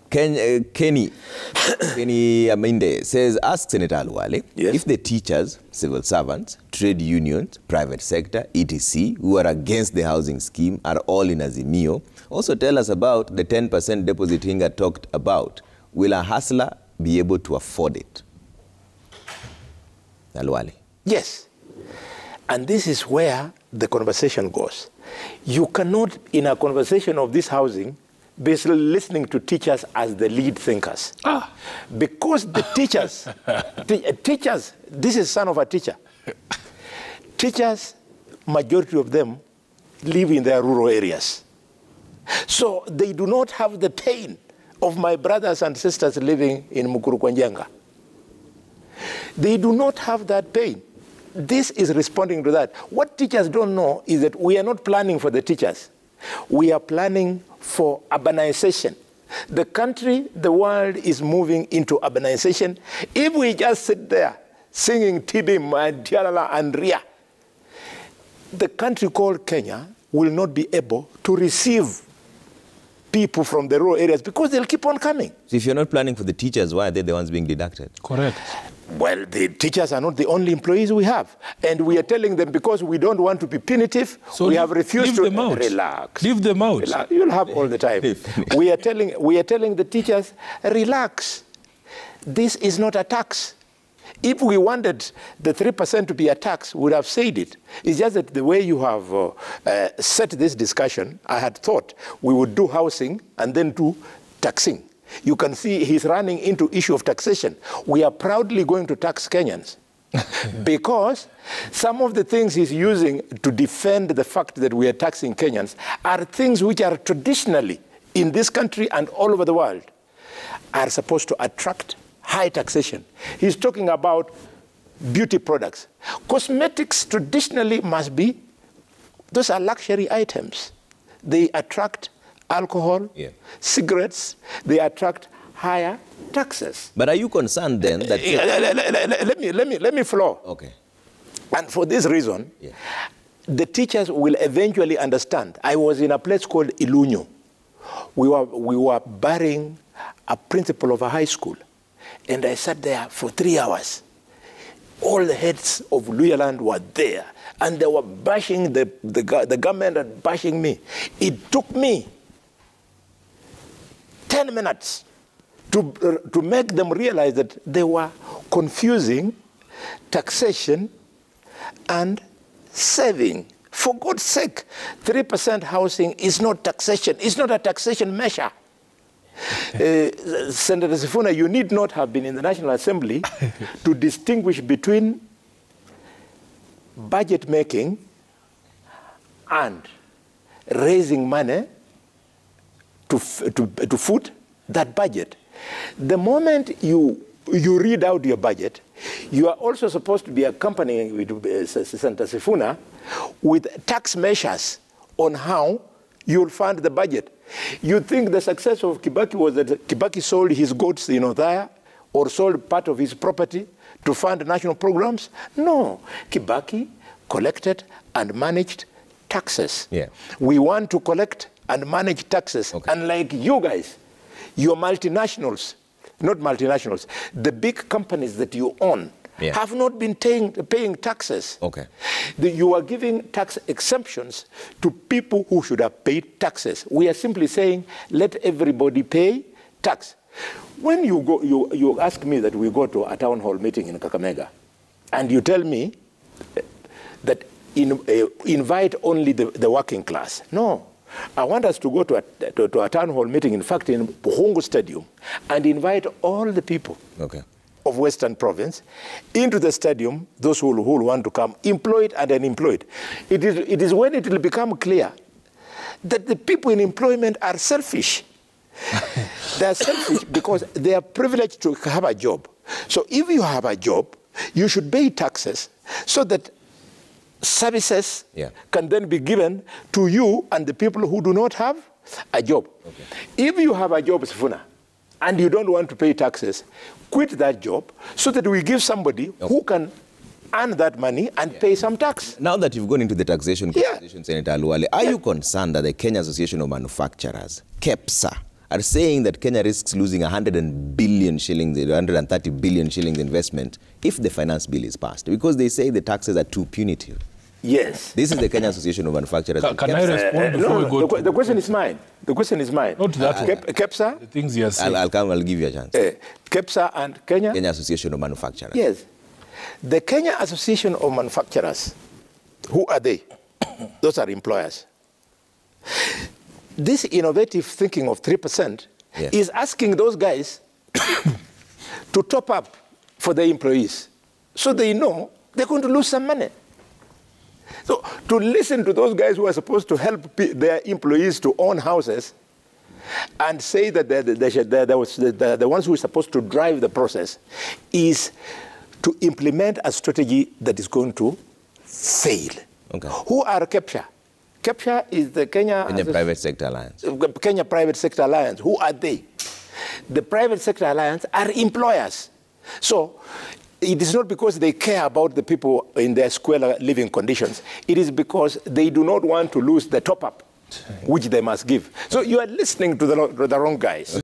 Kenny Aminde says, ask Senator Khalwale if the teachers, civil servants, trade unions, private sector, etc., who are against the housing scheme are all in Azimio. Also tell us about the 10% deposit Hinga talked about. Will a hustler be able to afford it? Khalwale. Yes. And this is where the conversation goes. You cannot, in a conversation of this housing, basically listening to teachers as the lead thinkers. Because the teachers, teachers, this is son of a teacher. Teachers, majority of them live in their rural areas. So they do not have the pain of my brothers and sisters living in Mukuru-Kwanjanga. They do not have that pain. This is responding to that. What teachers don't know is that we are not planning for the teachers. We are planning for urbanization. The country, the world is moving into urbanization. If we just sit there singing Tibim and Tialala and Ria, the country called Kenya will not be able to receive people from the rural areas because they'll keep on coming. So if you're not planning for the teachers, why are they the ones being deducted? Correct. Well, the teachers are not the only employees we have. And we are telling them because we don't want to be punitive, so we have refused to relax. Leave them out. Relax. You'll have all the time. we are telling the teachers, relax. This is not a tax. If we wanted the 3% to be a tax, we would have said it. It's just that the way you have set this discussion, I had thought we would do housing and then do taxing. You can see he's running into issue of taxation. We are proudly going to tax Kenyans because some of the things he's using to defend the fact that we are taxing Kenyans are things which are traditionally in this country and all over the world are supposed to attract high taxation. He's talking about beauty products. Cosmetics traditionally must be, those are luxury items. They attract alcohol, cigarettes, they attract higher taxes. But are you concerned then that... Let me flow. Okay. And for this reason, the teachers will eventually understand. I was in a place called Ilunyo. We were burying a principal of a high school. And I sat there for 3 hours. All the heads of Luyaland were there. And they were bashing the government and bashing me. It took me 10 minutes to make them realize that they were confusing taxation and saving. For God's sake, 3% housing is not taxation. It's not a taxation measure. Senator Sifuna, you need not have been in the National Assembly to distinguish between budget making and raising money to foot that budget. The moment you read out your budget, you are also supposed to be accompanying with Senator Sifuna with tax measures on how you will fund the budget. You think the success of Kibaki was that Kibaki sold his goats in Othaya or sold part of his property to fund national programs? No. Kibaki collected and managed taxes. We want to collect and manage taxes. Unlike you guys, your multinationals, not multinationals, the big companies that you own have not been paying taxes. You are giving tax exemptions to people who should have paid taxes. We are simply saying, let everybody pay tax. When you ask me that we go to a town hall meeting in Kakamega, and you tell me that invite only the working class. No. I want us to go to a town hall meeting, in fact, in Buhungu Stadium, and invite all the people of Western Province into the stadium, those who want to come, employed and unemployed. It is when it will become clear that the people in employment are selfish. They are selfish because they are privileged to have a job. So if you have a job, you should pay taxes so that services can then be given to you and the people who do not have a job. If you have a job, Sifuna, and you don't want to pay taxes, quit that job so that we give somebody who can earn that money and pay some tax. Now that you've gone into the taxation conversation, Senator Khalwale, are you concerned that the Kenya Association of Manufacturers, KEPSA, are saying that Kenya risks losing 100 billion shillings, 130 billion shillings investment if the finance bill is passed, because they say the taxes are too punitive. Yes. This is the Kenya Association of Manufacturers. Can I respond before we go the question is mine. The question is mine. Not that one. KEPSA? The things he has said. I'll give you a chance. KEPSA and Kenya? Kenya Association of Manufacturers. Yes. The Kenya Association of Manufacturers, who are they? Those are employers. This innovative thinking of 3% is asking those guys to top up for their employees, so they know they're going to lose some money. So to listen to those guys who are supposed to help their employees to own houses and say that they're the ones who are supposed to drive the process is to implement a strategy that is going to fail. Okay. Who are KEPSA? KEPSA is the Kenya Private Sector Alliance. Kenya Private Sector Alliance. Who are they? The Private Sector Alliance are employers. So it is not because they care about the people in their squalor living conditions. It is because they do not want to lose the top-up, which they must give. So you are listening to the wrong guys.